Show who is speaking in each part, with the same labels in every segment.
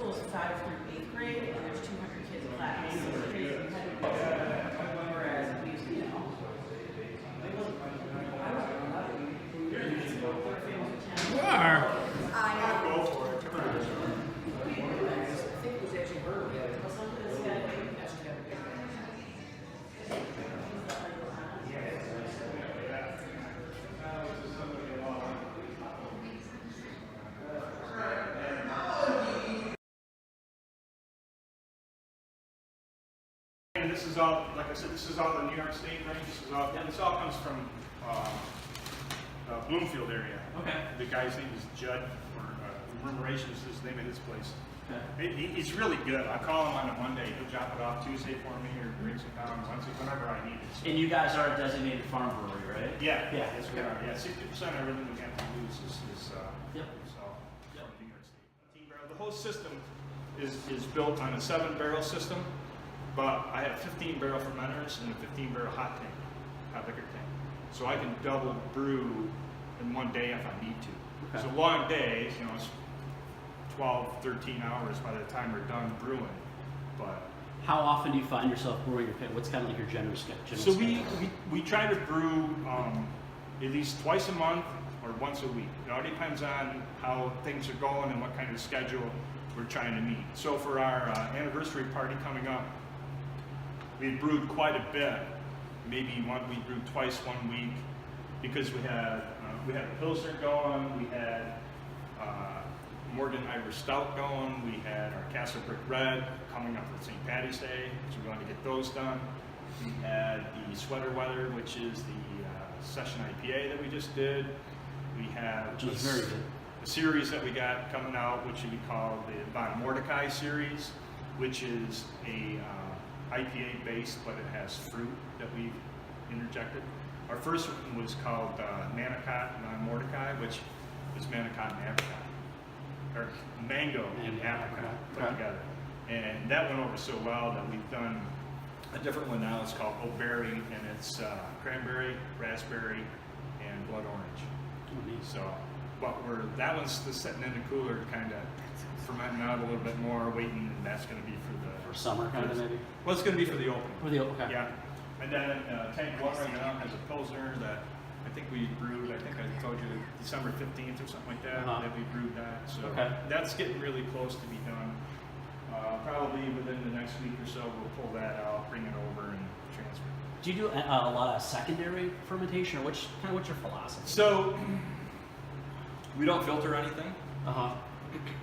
Speaker 1: school is 5th through 8th grade, and there's 200 kids in class. So it's crazy. We had to do that. Whereas we used to, you know, it wasn't. I was 11.
Speaker 2: You are.
Speaker 3: Go for it. Come on.
Speaker 1: I think it was actually her. Well, some of this guy,
Speaker 3: And this is all, like I said, this is all the New York State range. This all comes from Bloomfield area.
Speaker 2: Okay.
Speaker 3: The guy's name is Judd, or Murmuration is the name of his place.
Speaker 2: Okay.
Speaker 3: He's really good. I call him on a Monday. He'll drop it off Tuesday for me, or brings it down Wednesday, whenever I need it. So.
Speaker 2: And you guys are a designated farm brewery, right?
Speaker 3: Yeah.
Speaker 2: Yeah.
Speaker 3: Yes, we are. Yeah, 60% of everything we have to use is
Speaker 2: Yep.
Speaker 3: so from New York State. The whole system is built on a 7-barrel system, but I have 15-barrel fermenters and a 15-barrel hot liquor tank. So I can double brew in one day if I need to.
Speaker 2: Okay.
Speaker 3: It's a long day, you know, it's 12, 13 hours by the time we're done brewing. But
Speaker 2: How often do you find yourself brewing your pit? What's kind of like your general schedule?
Speaker 3: so we try to brew at least twice a month or once a week. It all depends on how things are going and what kind of schedule we're trying to meet. So for our anniversary party coming up, we brewed quite a bit. Maybe we brewed twice 1 week because we had a Pilsner going, we had Morgan Irish Stout going, we had our Castle Brick Red coming up for St. Paddy's Day, so we're going to get those done. We had the Sweater Weather, which is the session IPA that we just did. We have
Speaker 2: Which was very good.
Speaker 3: the series that we got coming out, which we call the Von Mordecai series, which is a IPA based, but it has fruit that we've interjected. Our first one was called Manicot Von Mordecai, which is Manicot and apricot, or mango and apricot put together. And that went over so well that we've done a different one now. It's called Oat Berry, and it's cranberry, raspberry, and blood orange. So, but that one's still sitting in the cooler, kind of fermenting out a little bit more, waiting, and that's going to be for
Speaker 2: summer, kind of maybe.
Speaker 3: Well, it's going to be for the opening.
Speaker 2: For the okay.
Speaker 3: Yeah, and then Tank One right now has a Pilsner that I think we brewed. I think I told you December 15th or something like that. That we brewed that. So that's getting really close to be done. Probably within the next week or so, we'll pull that out, bring it over, and transfer.
Speaker 2: Do you do a lot of secondary fermentation, or what's your philosophy?
Speaker 3: So we don't filter anything,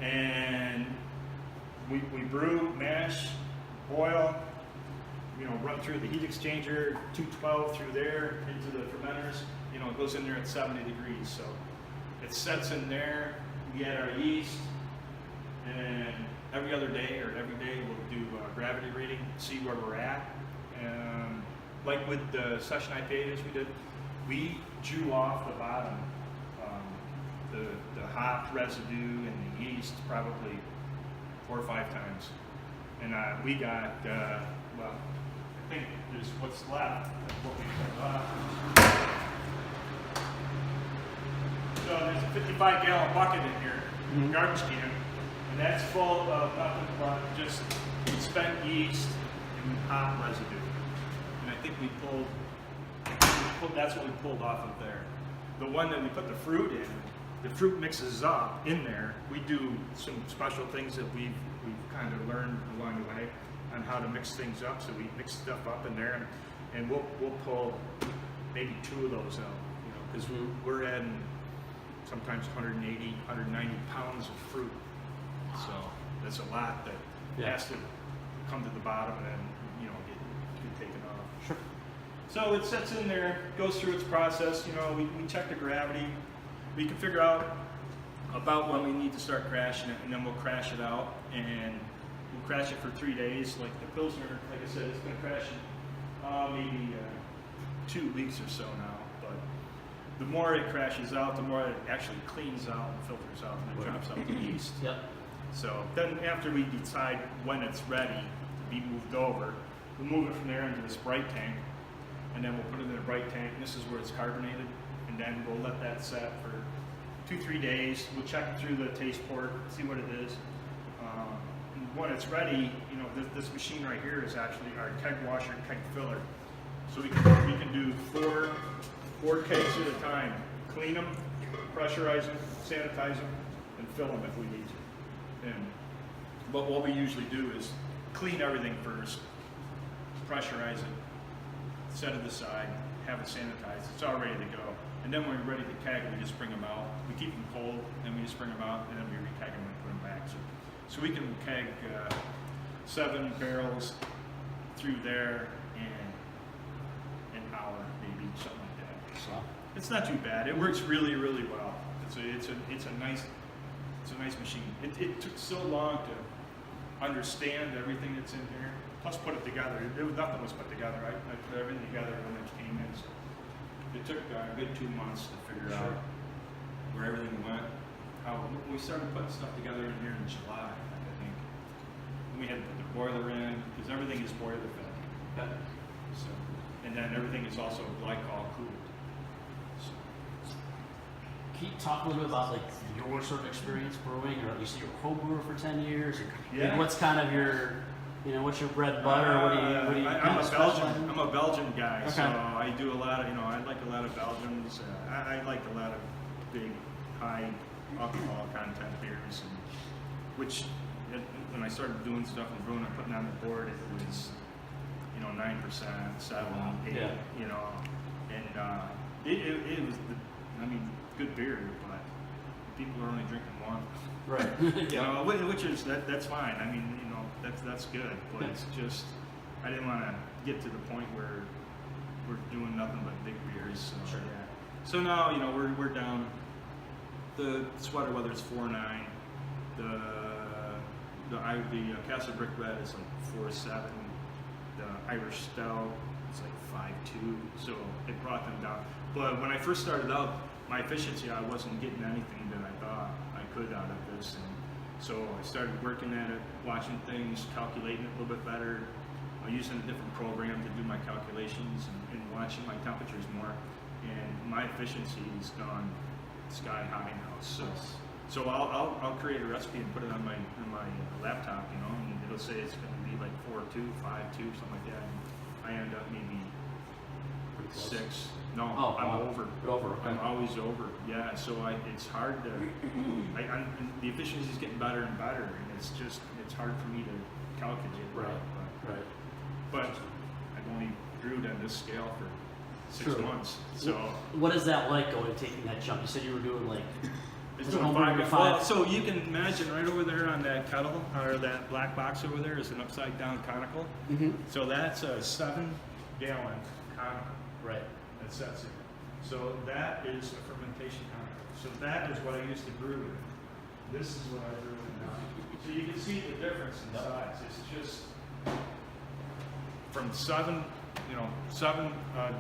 Speaker 3: and we brew, mash, boil, you know, run through the heat exchanger, 212 through there into the fermenters. You know, it goes in there at 70 degrees, so it sets in there. We add our yeast, and every other day or every day we'll do a gravity reading, see where we're at. Like with the session IPAs we did, we drew off the bottom, the hop residue and the yeast probably 4 or 5 times. And we got, well, I think there's what's left of what we put off. So there's a 55-gallon bucket in here, garbage can, and that's full of nothing but just spent yeast and hop residue. And I think we pulled, that's what we pulled off of there. The one that we put the fruit in, the fruit mixes up in there. We do some special things that we've kind of learned along the way on how to mix things up. So we mix stuff up in there, and we'll pull maybe 2 of those out, you know, because we're adding sometimes 180, 190 pounds of fruit. So that's a lot that has to come to the bottom and then, you know, get taken off.
Speaker 2: Sure.
Speaker 3: So it sits in there, goes through its process. You know, we check the gravity. We can figure out about when we need to start crashing it, and then we'll crash it out, and we'll crash it for 3 days. Like the Pilsner, like I said, it's been crashing maybe 2 weeks or so now. But the more it crashes out, the more it actually cleans out and filters out, and it drops out the yeast.
Speaker 2: Yep.
Speaker 3: So then after we decide when it's ready to be moved over, we'll move it from there into this bright tank, and then we'll put it in a bright tank. And this is where it's carbonated, and then we'll let that set for 2-3 days. We'll check it through the taste port, see what it is. when it's ready, you know, this machine right here is actually our keg washer, keg filler. So we can do four kegs at a time. Clean them, pressurize them, sanitize them, and fill them if we need to. But what we usually do is clean everything first, pressurize it, set it aside, have it sanitized. It's all ready to go. And then when we're ready to keg, we just bring them out. We keep them cold, and we just bring them out, and then we re-keg them and put them back. So we can keg 7 barrels through there in an hour, maybe something like that. So it's not too bad. It works really, really well. It's a nice machine. It took so long to understand everything that's in here. Plus, put it together. Nothing was put together. I put everything together when it came in. So it took a good 2 months to figure out where everything went. We started putting stuff together in here in July, I think. And we had to put the boiler in because everything is boiler fed.
Speaker 2: Okay.
Speaker 3: So, and then everything is also glycol cooled. So.
Speaker 2: Can you talk a little bit about like your sort of experience brewing, or you said you were a home brewer for 10 years?
Speaker 3: Yeah.
Speaker 2: Like, what's kind of your, you know, what's your bread and butter? What do you
Speaker 3: I'm a Belgian guy,
Speaker 2: okay.
Speaker 3: so I do a lot of, I like a lot of Belgians. I like a lot of big, high alcohol content beers, which when I started doing stuff and brewing and putting on the board, it was, 9%, 7, 8,
Speaker 2: Yeah.
Speaker 3: And it was, good beer, but people are only drinking one.
Speaker 2: Right.
Speaker 3: Which is that's fine. That's good, but it's just I didn't want to get to the point where we're doing nothing but big beers. So,
Speaker 2: Sure.
Speaker 3: yeah. So now we're down. The sweater weather is 4.9. The Castle Brick Red is like 4.7. The Irish Stout is like 5.2. So it brought them down. But when I first started out, my efficiency, I wasn't getting anything that I thought I could out of this. And so I started working at it, watching things, calculating it a little bit better, using a different program to do my calculations and watching my temperatures more. And my efficiency has gone sky high now. So I'll create a recipe and put it on my laptop, and it'll say it's going to be like 4.2, 5.2, something like that. And I end up maybe 6. No, I'm over.
Speaker 2: Over. Okay.
Speaker 3: I'm always over. Yeah, so it's hard to. The efficiency is getting better and better, and it's hard for me to calculate.
Speaker 2: Right.
Speaker 3: But I've only brewed on this scale for 6 months. So
Speaker 2: what is that like taking that jump? You said you were doing like.
Speaker 3: It's doing 5. Well, so you can imagine right over there on that kettle or that black box over there is an upside down conical.
Speaker 2: Mm-hmm.
Speaker 3: So that's a 7-gallon conical.
Speaker 2: Right.
Speaker 3: That sets it. So that is a fermentation conical. So that is what I used to brew in. This is what I brew in now. So you can see the difference in size. It's just from 7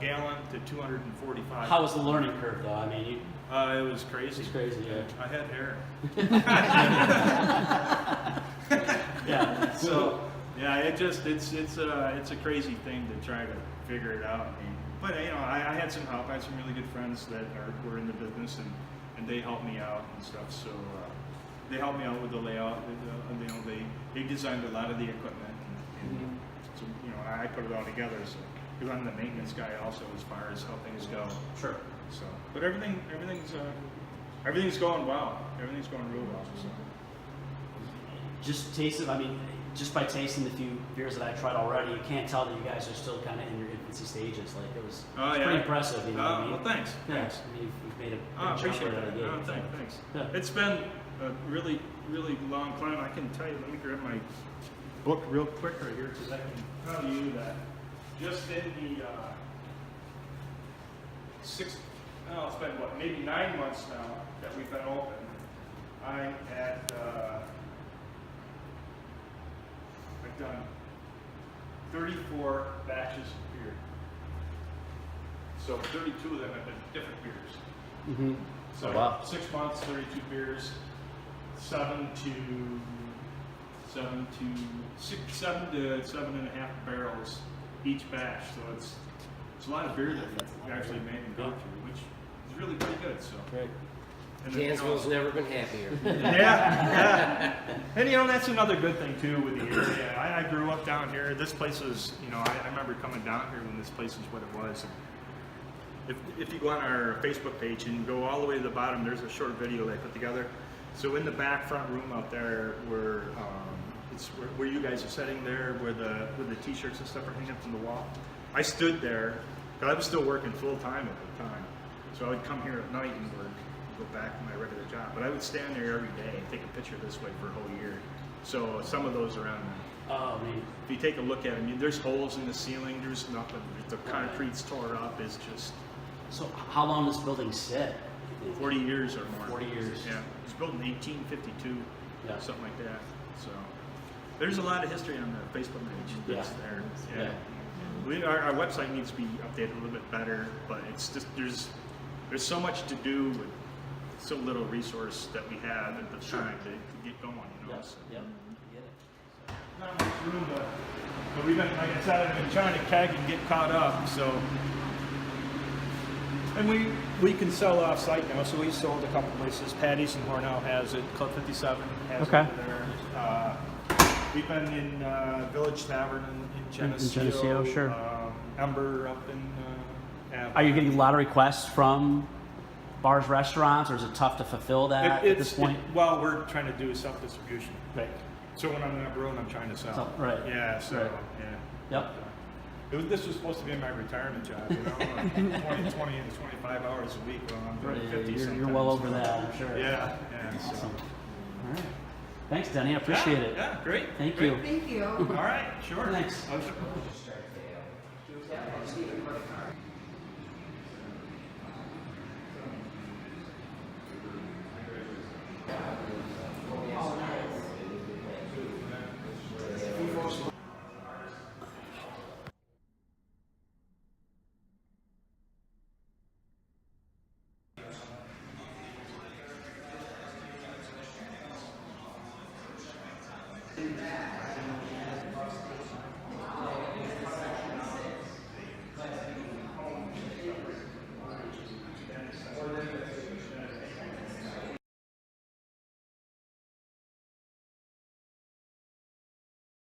Speaker 3: gallon to 245.
Speaker 2: How was the learning curve though? I mean,
Speaker 3: it was crazy.
Speaker 2: It's crazy, yeah.
Speaker 3: I had hair.
Speaker 2: Yeah.
Speaker 3: So yeah, it's a crazy thing to try to figure it out. But I had some help. I had some really good friends that were in the business, and they helped me out and stuff. So they helped me out with the layout. They designed a lot of the equipment, and so I put it all together. So because I'm the maintenance guy also as far as how things go.
Speaker 2: Sure.
Speaker 3: So, but everything's going well. Everything's going real well. So.
Speaker 2: Just by tasting the few beers that I tried already, you can't tell that you guys are still kind of in your infancy stages. Like it was pretty impressive. You know what I mean?
Speaker 3: Well, thanks.
Speaker 2: Yeah.
Speaker 3: Thanks.
Speaker 2: I mean, you've made a big
Speaker 3: Appreciate
Speaker 2: jump right out
Speaker 3: that.
Speaker 2: of the gate.
Speaker 3: Thanks.
Speaker 2: Yeah.
Speaker 3: It's been a really, really long climb. I can tell you. Let me grab my book real quick right here because I can tell you that just in the it's been maybe 9 months now that we've been open. I'm at I've done 34 batches of beer. So 32 of them have been different beers.
Speaker 2: Mm-hmm.
Speaker 3: So
Speaker 2: Oh, wow.
Speaker 3: 6 months, 32 beers, 7 to 7.5 barrels each batch. So it's a lot of beer that we actually made and gone through, which is really pretty good. So
Speaker 2: Great.
Speaker 3: and
Speaker 4: Janesville's never been happier.
Speaker 3: yeah. And you know, that's another good thing too with the area. I grew up down here. This place was, you know, I remember coming down here when this place was what it was. If you go on our Facebook page and go all the way to the bottom, there's a short video that I put together. So in the back front room out there, where it's where you guys are sitting there, where the t-shirts and stuff are hanging from the wall. I stood there because I was still working full time at the time. So I would come here at night and work, go back to my regular job. But I would stand there every day and take a picture this way for a whole year. So some of those are on there.
Speaker 2: Oh, man.
Speaker 3: If you take a look at them, there's holes in the ceiling. There's nothing. The concrete's tore up. It's just.
Speaker 2: So how long does this building sit?
Speaker 3: 40 years or more.
Speaker 2: 40 years.
Speaker 3: Yeah. It was built in 1852,
Speaker 2: Yeah.
Speaker 3: something like that. So there's a lot of history on the Facebook page that's there. Yeah. Our website needs to be updated a little bit better, but it's just there's so much to do with so little resource that we have at the time to get going. You know.
Speaker 2: Yes. Yep. Get it.
Speaker 3: Not much room, but we've been, like I said, I've been trying to keg and get caught up. So. And we can sell off-site now, so we sold a couple places. Paddy's and Hornell has it. Club 57 has it over there. We've been in Village Tavern in Geneseo.
Speaker 2: In Geneseo, sure.
Speaker 3: Ember up in.
Speaker 2: Are you getting a lot of requests from bars, restaurants, or is it tough to fulfill that at this point?
Speaker 3: Well, we're trying to do self-distribution.
Speaker 2: Right.
Speaker 3: So when I'm not brewing, I'm trying to sell.
Speaker 2: Right.
Speaker 3: Yeah. So
Speaker 2: Right.
Speaker 3: yeah.
Speaker 2: Yep.
Speaker 3: This was supposed to be my retirement job, you know, like 20 to 25 hours a week. Well, I'm doing 50 sometimes.
Speaker 2: You're well over that, I'm sure.
Speaker 3: Yeah. So.
Speaker 2: Awesome. All right. Thanks, Denny. I appreciate it.
Speaker 3: Yeah, great.
Speaker 2: Thank
Speaker 3: great.
Speaker 2: you.
Speaker 1: Thank you.
Speaker 3: All right, sure.
Speaker 2: Thanks.
Speaker 3: Okay.
Speaker 1: Yeah, Stephen, credit card.